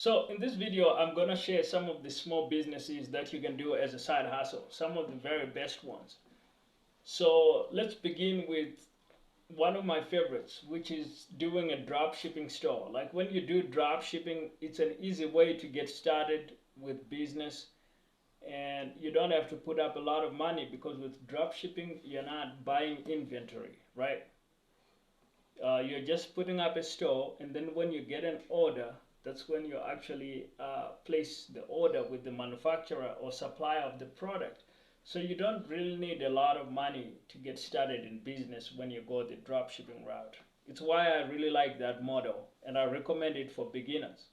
So in this video, I'm going to share some of the small businesses that you can do as a side hustle, some of the very best ones. So let's begin with one of my favorites, which is doing a drop shipping store. Like when you do drop shipping, it's an easy way to get started with business, and you don't have to put up a lot of money because with drop shipping, you're not buying inventory, right? You're just putting up a store, and then when you get an order, that's when you actually place the order with the manufacturer or supplier of the product. So you don't really need a lot of money to get started in business when you go the drop shipping route. It's why I really like that model, and I recommend it for beginners.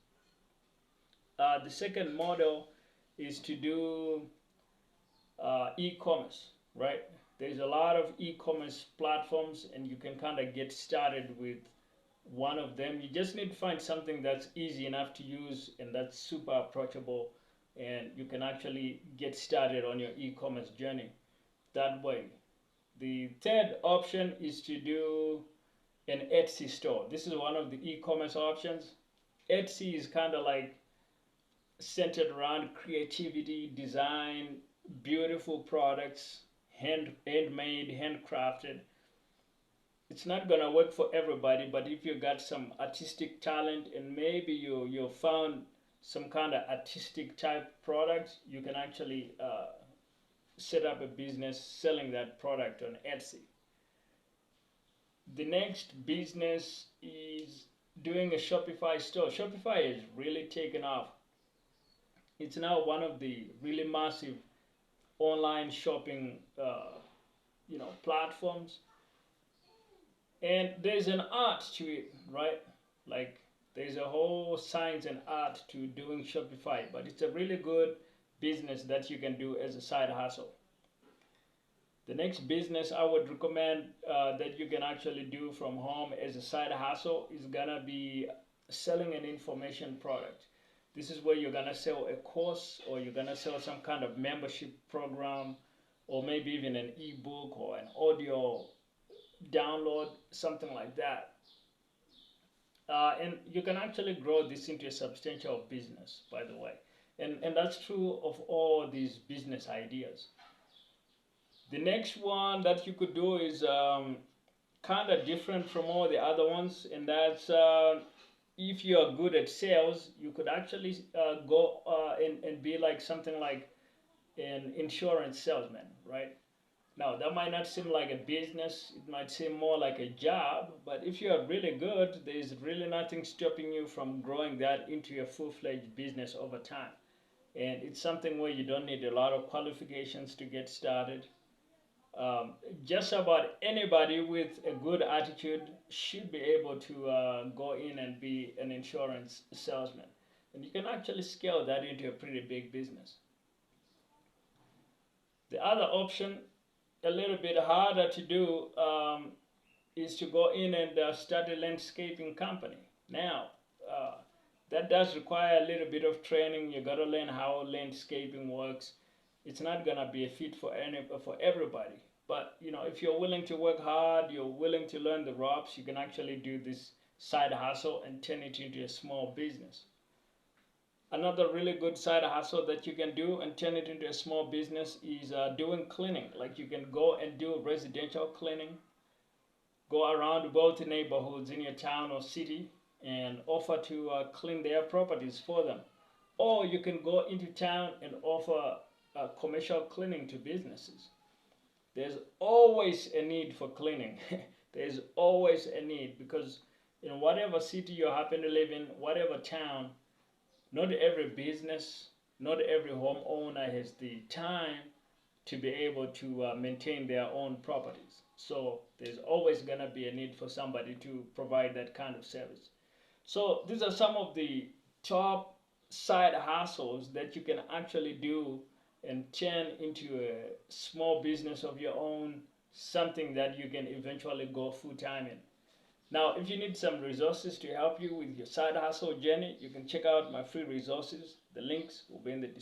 The second model is to do e-commerce, right? There's a lot of e-commerce platforms, and you can kind of get started with one of them. You just need to find something that's easy enough to use and that's super approachable, and you can actually get started on your e-commerce journey that way. The third option is to do an Etsy store. This is one of the e-commerce options. Etsy is kind of like centered around creativity, design, beautiful products, handmade, handcrafted. It's not gonna work for everybody, but if you got some artistic talent and maybe you found some kind of artistic type product, you can actually set up a business selling that product on Etsy. The next business is doing a Shopify store. Shopify is really taken off. It's now one of the really massive online shopping platforms, and there's an art to it, right? Like there's a whole science and art to doing Shopify, but it's a really good business that you can do as a side hustle. The next business I would recommend that you can actually do from home as a side hustle is gonna be selling an information product. This is where you're gonna sell a course, or you're gonna sell some kind of membership program, or maybe even an ebook or an audio download, something like that. And you can actually grow this into a substantial business, by the way. And that's true of all these business ideas. The next one that you could do is kind of different from all the other ones, and that's if you are good at sales, you could actually go and be like something like an insurance salesman, right? Now, that might not seem like a business, it might seem more like a job, but if you are really good, there's really nothing stopping you from growing that into a full-fledged business over time. And it's something where you don't need a lot of qualifications to get started. Just about anybody with a good attitude should be able to go in and be an insurance salesman. And you can actually scale that into a pretty big business. The other option, a little bit harder to do, is to go in and start a landscaping company. Now, that does require a little bit of training. You got to learn how landscaping works. It's not gonna be a fit for everybody. But if you're willing to work hard, you're willing to learn the ropes, you can actually do this side hustle and turn it into a small business. Another really good side hustle that you can do and turn it into a small business is doing cleaning. Like you can go and do residential cleaning, go around both neighborhoods in your town or city and offer to clean their properties for them. Or you can go into town and offer commercial cleaning to businesses. There's always a need for cleaning. There's always a need because in whatever city you happen to live in, whatever town, not every business, not every homeowner has the time to be able to maintain their own properties. So there's always going to be a need for somebody to provide that kind of service. So these are some of the top side hustles that you can actually do and turn into a small business of your own, something that you can eventually go full-time in. Now, if you need some resources to help you with your side hustle journey, you can check out my free resources. The links will be in the description.